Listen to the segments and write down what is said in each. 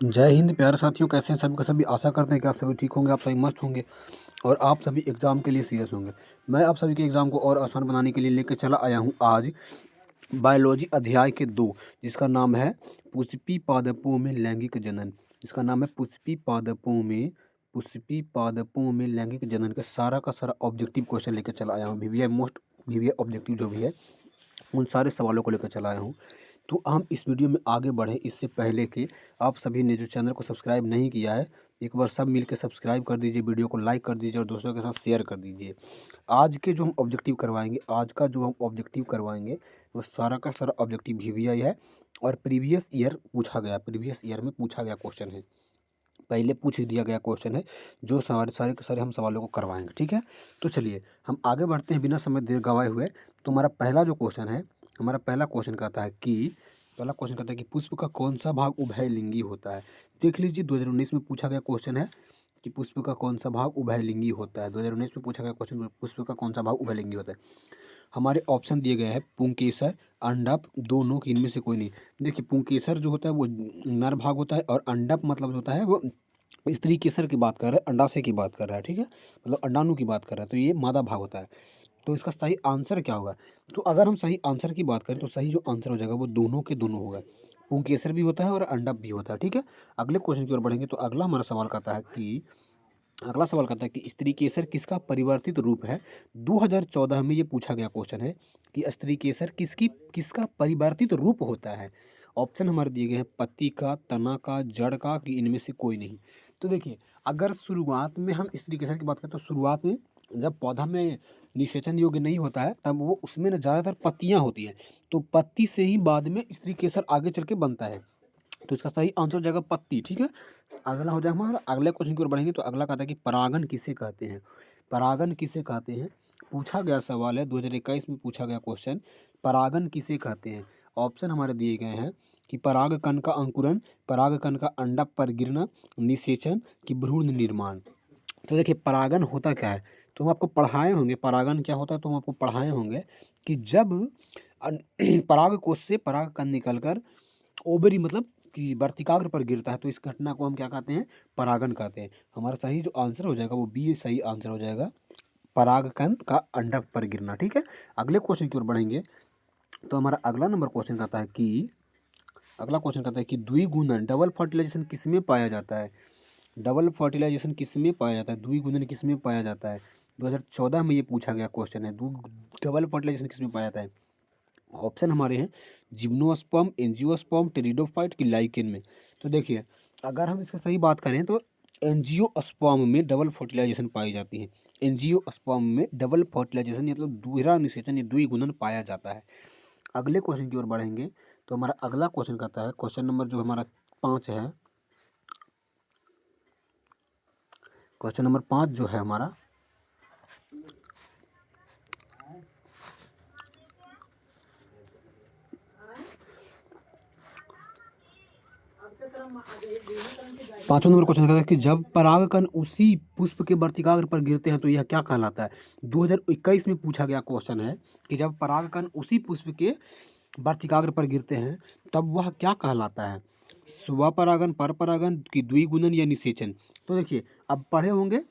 जय हिंद प्यारे साथियों, कैसे हैं सभी के सभी। आशा करते हैं कि आप सभी ठीक होंगे, आप सभी मस्त होंगे और आप सभी एग्ज़ाम के लिए सीरियस होंगे। मैं आप सभी के एग्ज़ाम को और आसान बनाने के लिए लेकर चला आया हूँ आज बायोलॉजी अध्याय के 2, जिसका नाम है पुष्पी पादपों में लैंगिक जनन। इसका नाम है पुष्पी पादपों में लैंगिक जनन का सारा ऑब्जेक्टिव क्वेश्चन लेकर चला आया हूँ। वीवीआई ऑब्जेक्टिव जो भी है उन सारे सवालों को लेकर चला आया हूँ। तो हम इस वीडियो में आगे बढ़ें इससे पहले कि आप सभी ने जो चैनल को सब्सक्राइब नहीं किया है, एक बार सब मिलकर सब्सक्राइब कर दीजिए, वीडियो को लाइक कर दीजिए और दोस्तों के साथ शेयर कर दीजिए। आज के जो हम ऑब्जेक्टिव करवाएंगे आज का जो हम ऑब्जेक्टिव करवाएंगे वो सारा का सारा ऑब्जेक्टिव वीवीआई है और प्रीवियस ईयर में पूछा गया क्वेश्चन है। पहले पूछ दिया गया क्वेश्चन है जो सारे के सारे हम सवालों को करवाएंगे। ठीक है, तो चलिए हम आगे बढ़ते हैं बिना समय देर गवाए हुए। तो हमारा पहला जो क्वेश्चन है, हमारा पहला क्वेश्चन कहता है कि पुष्प का कौन सा भाग उभयलिंगी होता है। देख लीजिए 2019 में पूछा गया क्वेश्चन है कि पुष्प का कौन सा भाग उभयलिंगी होता है। 2019 में पूछा गया क्वेश्चन, पुष्प का कौन सा भाग उभयलिंगी होता है। हमारे ऑप्शन दिए गए हैं पुंकेसर, अंडप, दोनों की इनमें से कोई नहीं। देखिए पुंकेसर जो होता है वो नर भाग होता है और अंडप मतलब जो होता है वो स्त्री केसर की बात कर रहा है, अंडाशय की बात कर रहा है। ठीक है, मतलब अंडाणु की बात कर रहा है, तो ये मादा भाग होता है। तो इसका सही आंसर क्या होगा। तो अगर हम सही आंसर की बात करें तो सही जो आंसर हो जाएगा वो दोनों के दोनों होगा। पुंकेसर भी होता है और अंडप भी होता है। ठीक है, अगले क्वेश्चन की ओर बढ़ेंगे। तो अगला सवाल कहता है कि स्त्री केसर किसका परिवर्तित रूप है। 2014 में ये पूछा गया क्वेश्चन है कि स्त्री केसर किसका परिवर्तित रूप होता है। ऑप्शन हमारे दिए गए हैं पत्ती का, तना का, जड़ का, कि इनमें से कोई नहीं। तो देखिए अगर शुरुआत में हम स्त्री केसर की बात करें तो शुरुआत में जब पौधा में निषेचन योग्य नहीं होता है तब वो उसमें ना ज़्यादातर पत्तियाँ होती हैं, तो पत्ती से ही बाद में स्त्री केसर आगे चल के बनता है। तो इसका सही आंसर हो जाएगा पत्ती। ठीक है, अगला हो जाएगा हमारा, अगले क्वेश्चन की ओर बढ़ेंगे। तो अगला कहता है कि परागन किसे कहते हैं। परागन किसे कहते हैं पूछा गया सवाल है, 2021 में पूछा गया क्वेश्चन, परागन किसे कहते हैं। ऑप्शन हमारे दिए गए हैं कि परागकण का अंकुरन, परागकण का अंडा पर गिरना, निषेचन, कि भ्रूण निर्माण। तो देखिए परागन होता क्या है, तो हम आपको पढ़ाए होंगे परागन क्या होता है, तो हम आपको पढ़ाए होंगे कि जब पराग कोश से पराग कण निकलकर ओवरी मतलब कि वर्तिकाग्र पर गिरता है, तो इस घटना को हम क्या कहते हैं, परागन कहते हैं। हमारा सही जो आंसर हो जाएगा वो बी सही आंसर हो जाएगा, परागकण का अंडक पर गिरना। ठीक है, अगले क्वेश्चन की ओर बढ़ेंगे। तो हमारा अगला क्वेश्चन कहता है कि द्विगुणन डबल फर्टिलाइजेशन किसमें पाया जाता है। डबल फर्टिलाइजेशन किसमें पाया जाता है, द्विगुणन किसमें पाया जाता है। 2014 में ये पूछा गया क्वेश्चन है, डबल फर्टिलाइजेशन किसमें पाया जाता है। ऑप्शन हमारे हैं जिम्नोस्पर्म, एंजियोस्पर्म, टेरिडोफाइट, की लाइकेन में। तो देखिए अगर हम इसका सही बात करें तो एंजियोस्पर्म में डबल फर्टिलाइजेशन पाई जाती है। एंजियोस्पर्म में डबल फर्टिलाइजेशन मतलब दोहरा निषेचन या द्विगुणन पाया जाता है। अगले क्वेश्चन की ओर बढ़ेंगे। तो हमारा अगला क्वेश्चन कहता है, क्वेश्चन नंबर जो हमारा 5 है, क्वेश्चन नंबर 5 जो है हमारा, पांचवा नंबर क्वेश्चन कहता है कि जब परागकण उसी पुष्प के वर्तिकाग्र पर गिरते हैं तो यह क्या कहलाता है। 2021 में पूछा गया क्वेश्चन है कि जब परागकण उसी पुष्प के वर्तिकाग्र पर गिरते हैं तब वह क्या कहलाता है, स्वपरागन, परपरागन, की द्विगुणन या निषेचन। तो देखिए अब पढ़े होंगे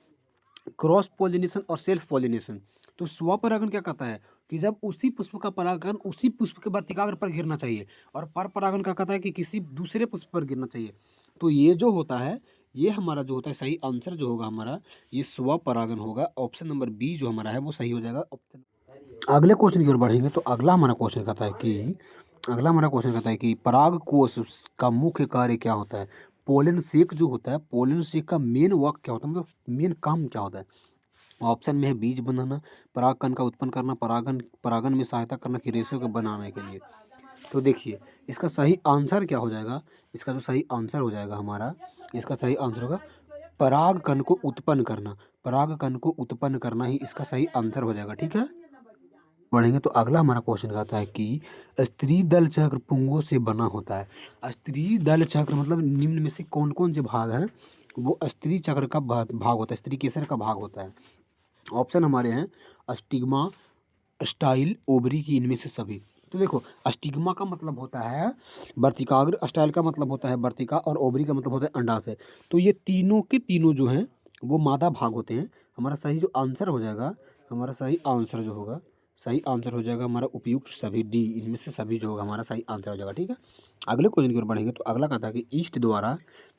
क्रॉस पॉलिनेशन और सेल्फ पॉलिनेशन। तो स्वपरागन क्या कहता है कि जब उसी पुष्प का परागकण उसी पुष्प के वर्तिकाग्र पर गिरना चाहिए, और पर परागन क्या कहता है कि किसी दूसरे पुष्प पर गिरना चाहिए। तो ये जो होता है, ये हमारा जो होता है सही आंसर जो होगा हमारा, ये स्वपरागन होगा। ऑप्शन नंबर बी जो हमारा है वो सही हो जाएगा ऑप्शन। अगले क्वेश्चन की ओर बढ़ेंगे। तो अगला हमारा क्वेश्चन कहता है कि पराग कोश का मुख्य कार्य क्या होता है। पोलन सेक जो होता है, पोलन सेक का मेन वर्क क्या होता है, मतलब मेन काम क्या होता है। ऑप्शन में है बीज बनाना, परागकण का उत्पन्न करना, परागन में सहायता करना, कि रेशे को बनाने के लिए। तो देखिए इसका सही आंसर क्या हो जाएगा, इसका जो सही आंसर हो जाएगा हमारा, इसका सही आंसर होगा परागकण को उत्पन्न करना। परागकण को उत्पन्न करना ही इसका सही आंसर हो जाएगा। ठीक है, बढ़ेंगे। तो अगला हमारा क्वेश्चन कहता है कि स्त्री दल चक्र पुंगों से बना होता है। स्त्री दल चक्र मतलब निम्न में से कौन कौन से भाग हैं, वो स्त्री चक्र का भाग होता है, स्त्री केसर का भाग होता है। ऑप्शन हमारे हैं स्टिग्मा, स्टाइल, ओवरी, की इनमें से सभी। तो देखो स्टिग्मा का मतलब होता है वर्तिकाग्र, स्टाइल का मतलब होता है वर्तिका और ओवरी का मतलब होता है अंडाशय। तो ये तीनों के तीनों जो हैं वो मादा भाग होते हैं। हमारा सही जो आंसर हो जाएगा, हमारा सही आंसर जो होगा, सही आंसर हो जाएगा हमारा उपयुक्त सभी डी, इनमें से सभी जो होगा हमारा सही आंसर हो जाएगा। ठीक है, अगले क्वेश्चन की ओर बढ़ेंगे। तो अगला कहता है कि ईस्ट द्वारा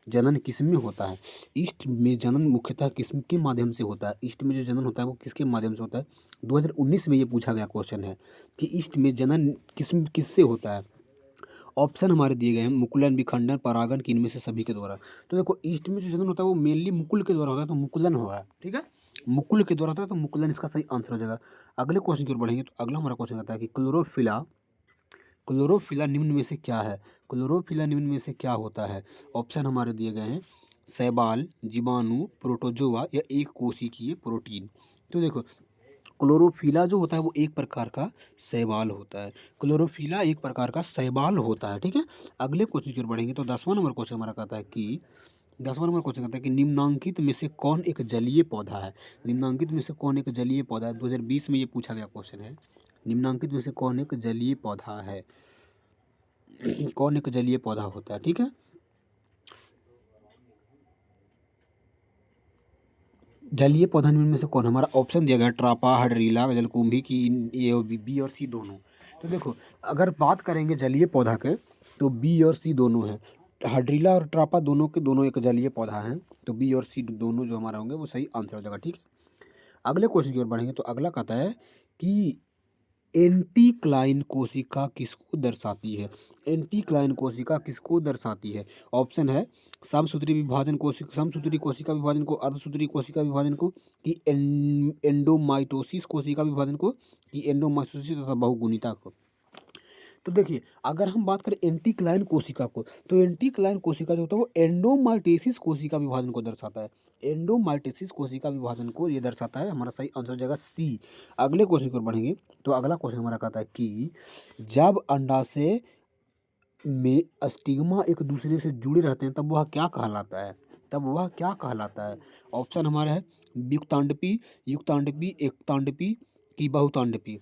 जनन किसमें होता है? ईस्ट में जनन मुख्यतः किसके माध्यम से होता है? ईस्ट में जो जनन होता है वो किसके माध्यम से होता है? 2019 में ये पूछा गया क्वेश्चन है कि ईस्ट में जनन किससे होता है। ऑप्शन हमारे दिए गए हैं मुकुलन, विखंडन, परागन की इनमें से सभी के द्वारा। तो देखो ईस्ट में जो जनन होता है वो मेनली मुकुल के द्वारा होता है, तो मुकुलन होगा। ठीक है, मुकुल के द्वारा होता है तो मुकुलन इसका सही आंसर हो जाएगा। अगले क्वेश्चन की ओर बढ़ेंगे। तो अगला हमारा क्वेश्चन आता है कि क्लोरोफिला, क्लोरोफिला निम्न में से क्या है? क्लोरोफिला निम्न में से क्या होता है? ऑप्शन हमारे दिए गए हैं शैवाल, जीवाणु, प्रोटोजोआ या एक कोशिकीय प्रोटीन। तो देखो क्लोरोफिला जो होता है वो एक प्रकार का शैवाल होता है। क्लोरोफिला एक प्रकार का शैवाल होता है। ठीक है, अगले क्वेश्चन की ओर बढ़ेंगे। तो 10वां नंबर क्वेश्चन हमारा कहता है कि 10वां नंबर क्वेश्चन कहता है कि निम्नांकित में से कौन एक जलीय पौधा है? निम्नांकित में से कौन एक जलीय पौधा है? 2020 में ये पूछा गया क्वेश्चन है। निम्नांकित में से कौन एक जलीय पौधा है? कौन एक जलीय पौधा होता है? ठीक है, जलीय पौधा निम्न में से कौन? हमारा ऑप्शन दिया गया ट्रापा, हाइड्रीला, जलकुंभी की ये बी और सी दोनों। तो देखो अगर बात करेंगे जलीय पौधा के तो बी और सी दोनों हैं। हाइड्रीला और ट्रापा दोनों के दोनों एक जलीय पौधा हैं, तो बी और सी दोनों जो हमारा होंगे वो सही आंसर हो जाएगा। ठीक है, अगले क्वेश्चन की ओर बढ़ेंगे। तो अगला कहता है कि एंटीक्लाइन कोशिका किसको दर्शाती है? एंटीक्लाइन कोशिका किसको दर्शाती है? ऑप्शन है समसूत्री विभाजन कोशिका, समसूत्री कोशिका विभाजन को, अर्धसूत्री कोशिका विभाजन को, कि एंडोमाइटोसिस कोशिका विभाजन को, कि एंडोमाइटोसिस तथा बहुगुणिता को। तो देखिए अगर हम बात करें एंटीक्लाइन कोशिका को, तो एंटीक्लाइन कोशिका जो होता है वो एंडोमाइटेसिस कोशिका विभाजन को दर्शाता है। एंडोमाइटेसिस कोशिका विभाजन को ये दर्शाता है। हमारा सही आंसर हो जाएगा सी। अगले क्वेश्चन की ओर बढ़ेंगे। तो अगला क्वेश्चन हमारा कहता है कि जब अंडाशय में स्टिग्मा एक दूसरे से जुड़े रहते हैं तब वह क्या कहलाता है? तब वह क्या कहलाता है? ऑप्शन हमारा है युक्तांडपी, युक्तांडपी, एकतांडपी की बहुतांडपी।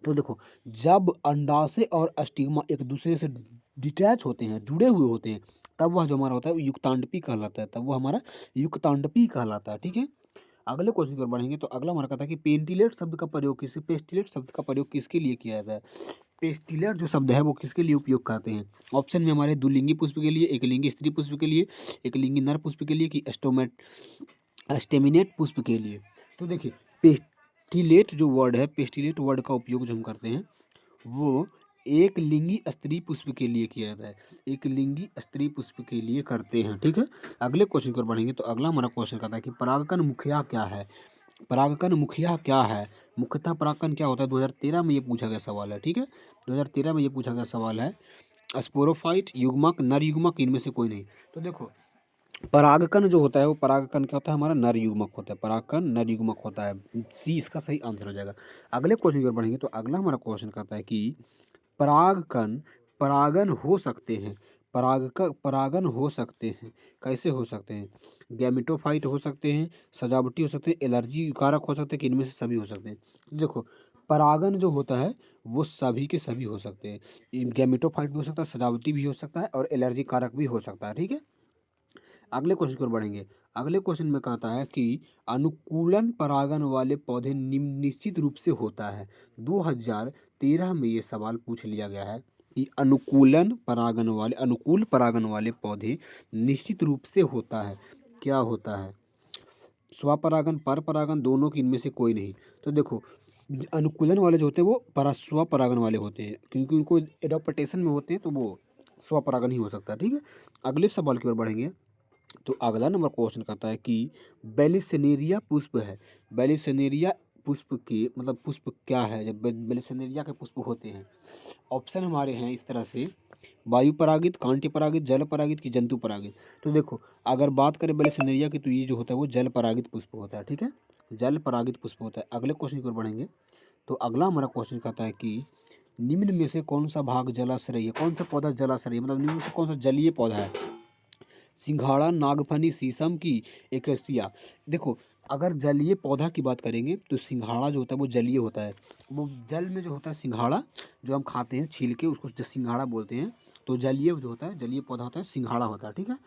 तो देखो जब अंडाशय और स्टिग्मा एक दूसरे से डिटैच होते हैं, जुड़े हुए होते हैं, तब वह जो हमारा होता है वो युक्तांडपी कहलाता है, तब वो हमारा युक्तांडपी कहलाता है। ठीक है, अगले क्वेश्चन की ओर बढ़ेंगे। तो अगला हमारा कहता है कि पेस्टिलेट शब्द का प्रयोग पेस्टिलेट शब्द का प्रयोग किसके लिए किया जाता है? पेस्टिलेट जो शब्द है वो किसके लिए उपयोग करते हैं? ऑप्शन में हमारे द्विलिंगी पुष्प के लिए, एकलिंगी स्त्री पुष्प के लिए, एकलिंगी नर पुष्प के लिए, कि स्टेमिनेट पुष्प के लिए। तो देखिए पेस्टिलेट जो वर्ड है, पेस्टिलेट वर्ड का उपयोग जो हम करते हैं वो एक लिंगी स्त्री पुष्प के लिए किया जाता है, एक लिंगी स्त्री पुष्प के लिए करते हैं। ठीक है, अगले क्वेश्चन की ओर बढ़ेंगे। तो अगला हमारा क्वेश्चन कहता है कि परागकण मुखिया क्या है? परागकण मुखिया क्या है? मुख्यतः परागकण क्या होता है? 2013 में ये पूछा गया सवाल है। ठीक है, 2013 में ये पूछा गया सवाल है। स्पोरोफाइट, युग्मक, नर युग्मक, इनमें से कोई नहीं। तो देखो परागकण जो होता है वो परागकण क्या होता है? हमारा नर युग्मक होता है, परागकण नर युग्मक होता है। सी इसका सही आंसर हो जाएगा। अगले क्वेश्चन की ओर बढ़ेंगे। तो अगला हमारा क्वेश्चन कहता है कि परागकण परागन हो सकते हैं, परागन हो सकते हैं, कैसे हो सकते हैं? गैमेटोफाइट हो सकते हैं, सजावटी हो सकते हैं, एलर्जी कारक हो सकते हैं, कि इनमें से सभी हो सकते हैं। देखो परागन जो होता है वो सभी के सभी हो सकते हैं। गैमेटोफाइट भी हो सकता है, सजावटी भी हो सकता है और एलर्जी कारक भी हो सकता है। ठीक है, अगले क्वेश्चन की ओर बढ़ेंगे। अगले क्वेश्चन में कहता है कि अनुकूलन परागन वाले पौधे निश्चित रूप से होता है। 2013 में ये सवाल पूछ लिया गया है कि अनुकूल परागन वाले पौधे निश्चित रूप से होता है, क्या होता है? स्वपरागन, पर परागन, दोनों की इनमें से कोई नहीं। तो देखो अनुकूलन वाले जो होते हैं वो स्वपरागन वाले होते हैं, क्योंकि उनको एडॉप्टेशन में होते हैं तो वो स्वपरागन ही हो सकता है। ठीक है, अगले सवाल की ओर बढ़ेंगे। तो अगला नंबर क्वेश्चन कहता है कि बेलिसेनेरिया पुष्प है। बेलिसेनेरिया पुष्प के मतलब पुष्प क्या है? जब बेलिसेनेरिया के पुष्प होते हैं, ऑप्शन हमारे हैं इस तरह से वायु परागित, कांटे परागित, जल परागित, की जंतु परागित। तो देखो अगर बात करें बेलिसेनेरिया की तो ये जो होता है वो जल परागित पुष्प होता है। ठीक है, जल परागित पुष्प होता है। अगले क्वेश्चन की ओर बढ़ेंगे। तो अगला हमारा क्वेश्चन कहता है कि निम्न में से कौन सा भाग जलाश्रय है? कौन सा पौधा जलाश्रय है? मतलब निम्न में से कौन सा जलीय पौधा है? सिंघाड़ा, नागफनी, शीशम की एकेसिया। देखो, अगर जलीय पौधा की बात करेंगे तो सिंघाड़ा जो होता है वो जलीय होता है। वो जल में जो होता है सिंघाड़ा, जो हम खाते हैं छील के, उसको जो सिंघाड़ा बोलते हैं। तो जलीय जो होता है, जलीय पौधा होता है, सिंघाड़ा होता है। ठीक है,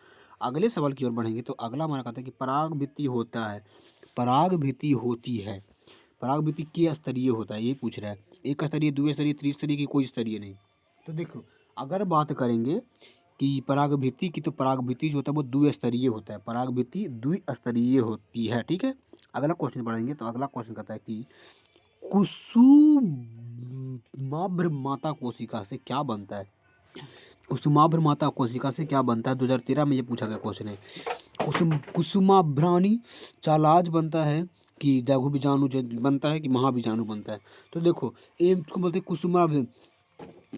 अगले सवाल की ओर बढ़ेंगे तो अगला हमारा कहता है कि परागभित्ति होता है, परागभित्ति होती है। परागभित्ति के स्तरीय होता है, ये पूछ रहा है। एक स्तरीय, द्विस्तरीय, त्रिस्तरीय की कोई स्तरीय नहीं। तो देखो, अगर बात करेंगे कि परागभित्ति की, तो परागभित्ति जो होता है वो द्विस्तरीय होता है। परागभित्ति द्विस्तरीय होती है। ठीक है, अगला क्वेश्चन पढ़ेंगे तो अगला क्वेश्चन कहता है कि कुसुमाभ्र माता कोशिका से क्या बनता है। कुसुमाभ्र माता कोशिका से क्या बनता है, 2013 में ये पूछा गया क्वेश्चन है। कुसुमाभ्राणी चालाज बनता है कि लघु बीजाणु बनता है कि महाबीजाणु बनता है। तो देखो, ये इसको बोलते हैं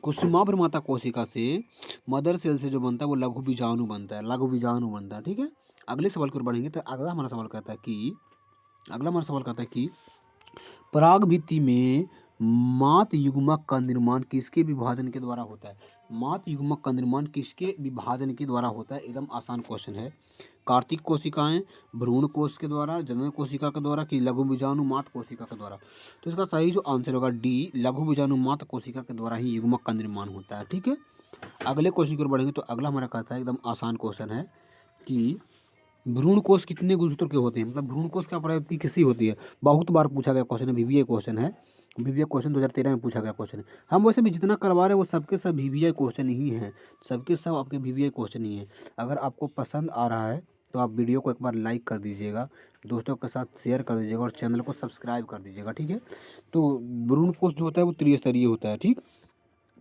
कुसुमाभ्र माता कोशिका से, मदर सेल से जो बनता है वो लघु बीजाणु बनता है, लघु बीजाणु बनता है। ठीक है, अगले सवाल की ओर बढ़ेंगे तो अगला हमारा सवाल कहता है कि परागभित्ति में मात युग्मक का निर्माण किसके विभाजन के द्वारा होता है। मात युग्मक का निर्माण किसके विभाजन के द्वारा होता है। एकदम आसान क्वेश्चन है। कार्तिक कोशिकाएं, भ्रूण कोश के द्वारा, जनन कोशिका के द्वारा कि लघु बीजाणु मात कोशिका के द्वारा। तो इसका सही जो आंसर होगा डी, लघु बीजाणु मात कोशिका के द्वारा ही युग्मक का निर्माण होता है। ठीक है, अगले क्वेश्चन की ओर बढ़ेंगे तो अगला हमारा कहता है, एकदम आसान क्वेश्चन है कि भ्रूण कोश कितने गुणसूत्र के होते हैं, मतलब भ्रूण कोश का प्रवृत्ति किसकी होती है। बहुत बार पूछा गया क्वेश्चन है, वीवीआई क्वेश्चन है। वीवीआई क्वेश्चन 2013 में पूछा गया क्वेश्चन है। हम वैसे भी जितना करवा रहे हैं वो सबके सब वीवीआई क्वेश्चन ही हैं, सबके सब आपके वीवीआई क्वेश्चन ही हैं। अगर आपको पसंद आ रहा है तो आप वीडियो को एक बार लाइक कर दीजिएगा, दोस्तों के साथ शेयर कर दीजिएगा और चैनल को सब्सक्राइब कर दीजिएगा। ठीक है, तो भ्रूण कोश जो होता है वो त्रिस्तरीय होता है। ठीक,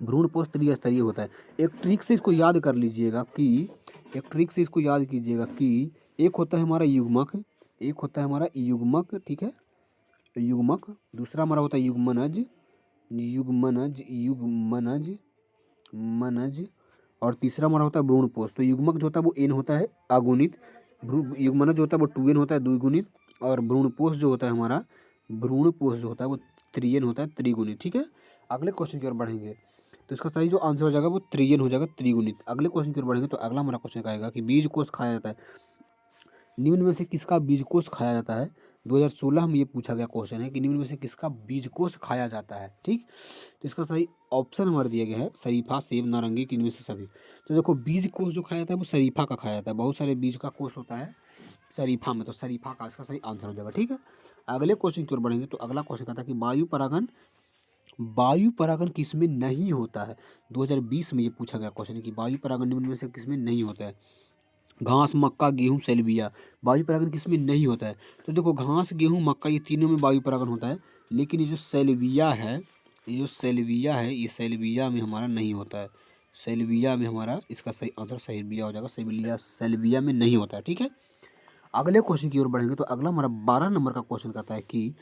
भ्रूण कोश त्रिस्तरीय होता है। एक ट्रिक से इसको याद कर लीजिएगा कि एक ट्रिक से इसको याद कीजिएगा कि एक होता है हमारा युग्मक, एक होता है हमारा युग्मक। ठीक है, युग्मक, दूसरा हमारा होता है युग्मनज, युग्मनज, युग्मनज, मनज, और तीसरा हमारा होता है भ्रूणपोष। तो युग्मक जो होता है वो एन होता है अगुणित, युग्मनज जो होता है वो 2n होता है द्विगुणित, और भ्रूणपोष जो होता है हमारा, भ्रूणपोष जो होता है वो 3n होता है त्रिगुणित। ठीक है, अगले क्वेश्चन की ओर बढ़ेंगे तो इसका सही जो आंसर हो जाएगा वो 3n हो जाएगा त्रिगुणित। अगले क्वेश्चन की ओर बढ़ेंगे तो अगला हमारा क्वेश्चन आएगा कि बीज कोष खाया जाता है, निम्न में से किसका बीजकोष खाया जाता है। 2016 में ये पूछा गया क्वेश्चन है कि निम्न में से किसका बीजकोष खाया जाता है। ठीक, तो इसका सही ऑप्शन हमारे दिए गए हैं शरीफा, सेब, नारंगी, कि इनमें से सभी। तो देखो, बीज कोष जो खाया जाता है वो शरीफा का खाया जाता है। बहुत सारे बीज का कोष होता है शरीफा में, तो शरीफा का इसका सही आंसर हो जाएगा। ठीक है, अगले क्वेश्चन की ओर बढ़ेंगे तो अगला क्वेश्चन कहता है कि वायु परागन किसमें नहीं होता है। 2020 में ये पूछा गया क्वेश्चन है कि वायु परागन निम्न में से किसमें नहीं होता है। घास, मक्का, गेहूँ, सेल्विया, वायु परागन किसमें नहीं होता है। तो देखो, घास, गेहूँ, मक्का ये तीनों में वायु परागन होता है, लेकिन ये जो सेल्विया है, ये सेल्विया में हमारा नहीं होता है। सेल्विया में हमारा, इसका सही आंसर सेल्विया हो जाएगा। सेल्विया में नहीं होता है। ठीक है, अगले क्वेश्चन की ओर बढ़ेंगे तो अगला हमारा 12 नंबर का क्वेश्चन कहता है कि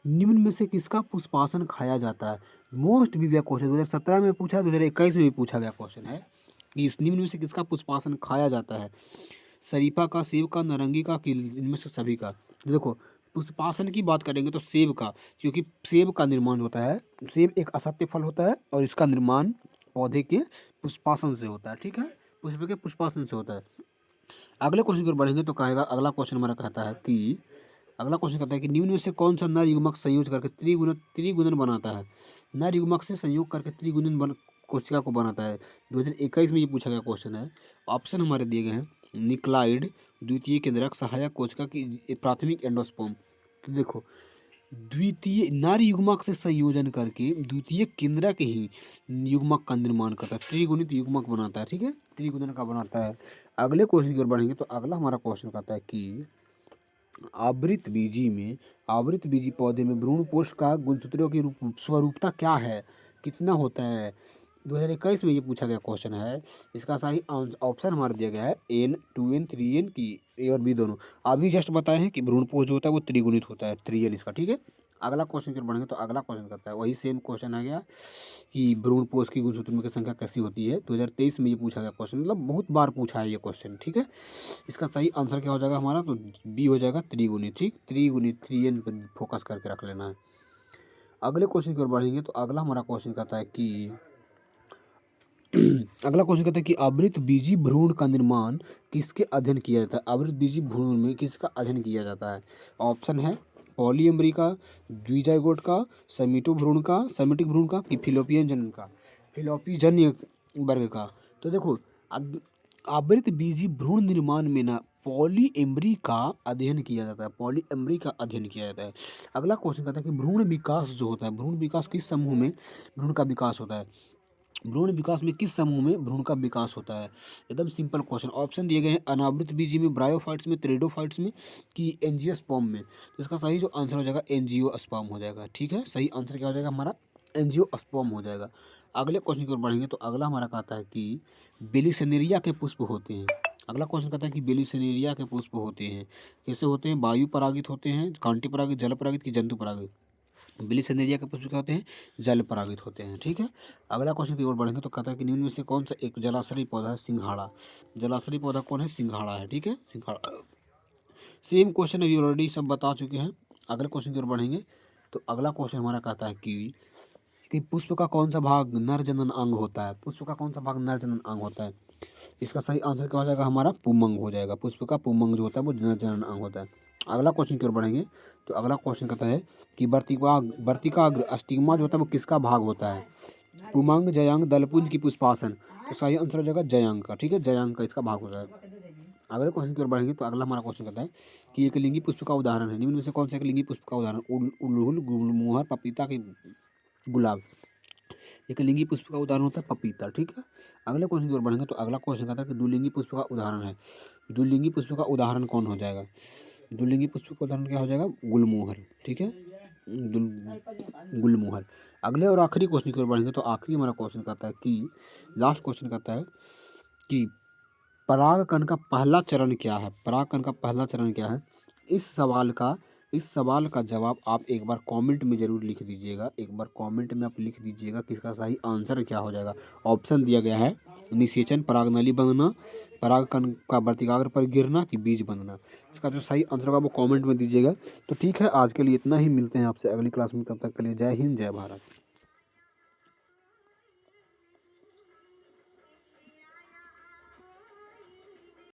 निम्न में से किसका पुष्पासन खाया जाता है। मोस्ट वीवीआई क्वेश्चन 2017 में पूछा, 2021 में भी पूछा गया क्वेश्चन है कि इस निम्न में से किसका पुष्पासन खाया जाता है। शरीफा का, सेब का, नारंगी का, कि इनमें से सभी का। तो देखो, पुष्पासन की बात करेंगे तो सेब का, क्योंकि सेब का निर्माण होता है, सेब एक असत्य फल होता है और इसका निर्माण पौधे के पुष्पासन से होता है। ठीक है, पुष्प के पुष्पासन से होता है। अगले क्वेश्चन की ओर बढ़ेंगे तो कहेगा, अगला क्वेश्चन हमारा कहता है कि निम्न में से कौन सा नर युग्मक संयोग करके त्रिगुणन बनाता है। नर युग्मक से संयोग करके कोशिका को बनाता है। 2021 में ये पूछा गया क्वेश्चन है। ऑप्शन हमारे दिए गए हैं निक्लाइड, द्वितीय केंद्रक, सहायक कोशिका की प्राथमिक एंडोस्पर्म। तो देखो, द्वितीय नर युग्मक से संयोजन करके द्वितीय केंद्रक ही युग्मक का निर्माण करता है, त्रिगुणित युग्मक बनाता है। ठीक है, त्रिगुणन का बनाता है। अगले क्वेश्चन की ओर बढ़ेंगे तो अगला हमारा क्वेश्चन कहता है कि आवृत बीजी पौधे में भ्रूणपोष का गुणसूत्रों की स्वरूपता क्या है, कितना होता है। 2021 में ये पूछा गया क्वेश्चन है। इसका सही ऑप्शन हमारे दिया गया है N, 2N, 3N की ए और बी दोनों। अभी जस्ट बताए हैं कि भ्रूणपोष जो होता है वो त्रिगुणित होता है, 3N इसका। ठीक है, अगला क्वेश्चन की ओर बढ़ेंगे तो अगला क्वेश्चन करता है, वही सेम क्वेश्चन आ गया कि भ्रूणपोष की गुणसूत्रों की संख्या कैसी होती है। 2023 में ये पूछा गया क्वेश्चन, मतलब बहुत बार पूछा है ये क्वेश्चन। ठीक है, इसका सही आंसर क्या हो जाएगा हमारा, तो बी हो जाएगा त्रिगुणित। ठीक, त्रिगुणित, 3N पर फोकस करके रख लेना है। अगले क्वेश्चन की ओर बढ़ेंगे तो अगला हमारा क्वेश्चन कहता है कि अगला क्वेश्चन कहता है कि आवृत बीजी भ्रूण का निर्माण किसके अध्ययन किया जाता है? आवृत बीजी भ्रूण में किसका अध्ययन किया जाता है? ऑप्शन है पॉलीएम्ब्री का, द्विजाइगोट का, सेमिटिक भ्रूण का कि फिलोपियन जनन का, फिलोपीजन्य वर्ग का। तो देखो आवृत बीजी भ्रूण निर्माण में ना पॉलीएम्ब्री का अध्ययन किया जाता है, पॉलीएम्ब्री का अध्ययन किया जाता है। अगला क्वेश्चन कहता है कि भ्रूण विकास जो होता है, भ्रूण विकास किस समूह में भ्रूण का विकास होता है? भ्रूण विकास में किस समूह में भ्रूण का विकास होता है? एकदम सिंपल क्वेश्चन। ऑप्शन दिए गए हैं अनावृत बीजी में, ब्रायोफाइट्स में, टेरिडोफाइट्स में कि एंजियोस्पर्म में। तो इसका सही जो आंसर हो जाएगा एंजियोस्पर्म हो जाएगा। ठीक है, सही आंसर क्या हो जाएगा हमारा? एंजियोस्पर्म हो जाएगा। अगले क्वेश्चन की ओर बढ़ेंगे तो अगला हमारा कहता है कि बेलिसेनेरिया के पुष्प होते हैं। अगला क्वेश्चन कहता है कि बेलिसेनेरिया के पुष्प होते हैं, कैसे होते हैं? वायु परागित होते हैं, कांटी परागित, जल परागित कि जंतु परागित? बिलिसेनेरिया के पुष्प क्या होते हैं? जल परागित होते हैं। ठीक है, अगला क्वेश्चन की ओर बढ़ेंगे तो कहता है कि निम्न में से कौन सा एक जलाशयी पौधा है? सिंघाड़ा। जलाशयी पौधा कौन है? सिंघाड़ा है। ठीक है, सिंघाड़ा। सेम क्वेश्चन अभी ऑलरेडी सब बता चुके हैं। अगले क्वेश्चन की ओर बढ़ेंगे तो अगला क्वेश्चन हमारा कहता है कि पुष्प का कौन सा भाग नर जनन अंग होता है? पुष्प का कौन सा भाग नर जनन अंग होता है? इसका सही आंसर क्या हो जाएगा हमारा? पुमंग हो जाएगा। पुष्प का पुमंग जो होता है वो नर जनन अंग होता है। अगला क्वेश्चन की ओर बढ़ेंगे तो अगला क्वेश्चन कहता है कि वर्तिकाग्र स्टिग्मा जो होता है वो किसका भाग होता है? पुमंग, जयांग, दलपुंज की पुष्पासन? तो सही आंसर हो जाएगा जयांग का। ठीक है, जयांग का इसका भाग होता है। अगले क्वेश्चन की ओर बढ़ेंगे तो अगला हमारा क्वेश्चन कहता है कि एक लिंगी पुष्प का उदाहरण है, निम्न में से कौन सा एक लिंगी पुष्प का उदाहरण? उड़हुल, गुलमोहर, पपीता की गुलाब। एक लिंगी पुष्प का उदाहरण होता है पपीता। ठीक है, अगले क्वेश्चन की ओर बढ़ेंगे तो अगला क्वेश्चन कहता है कि द्विलिंगी पुष्प का उदाहरण है। द्विलिंगी पुष्प का उदाहरण कौन हो जाएगा? द्विलिंगी पुष्प का उदाहरण क्या हो जाएगा? गुलमोहर। ठीक है, गुलमोहर। अगले और आखिरी क्वेश्चन की ओर बढ़ेंगे तो आखिरी हमारा क्वेश्चन कहता है कि लास्ट क्वेश्चन कहता है कि परागकण का पहला चरण क्या है? परागकण का पहला चरण क्या है? इस सवाल का जवाब आप एक बार कमेंट में ज़रूर लिख दीजिएगा। एक बार कमेंट में आप लिख दीजिएगा कि इसका सही आंसर क्या हो जाएगा। ऑप्शन दिया गया है निषेचन, परागनली बनना, परागकण का वर्तिकाग्र पर गिरना कि बीज बनना। इसका जो सही आंसर होगा वो कमेंट में दीजिएगा। तो ठीक है, आज के लिए इतना ही। मिलते हैं आपसे अगली क्लास में, तब तक के लिए जय हिंद, जय भारत।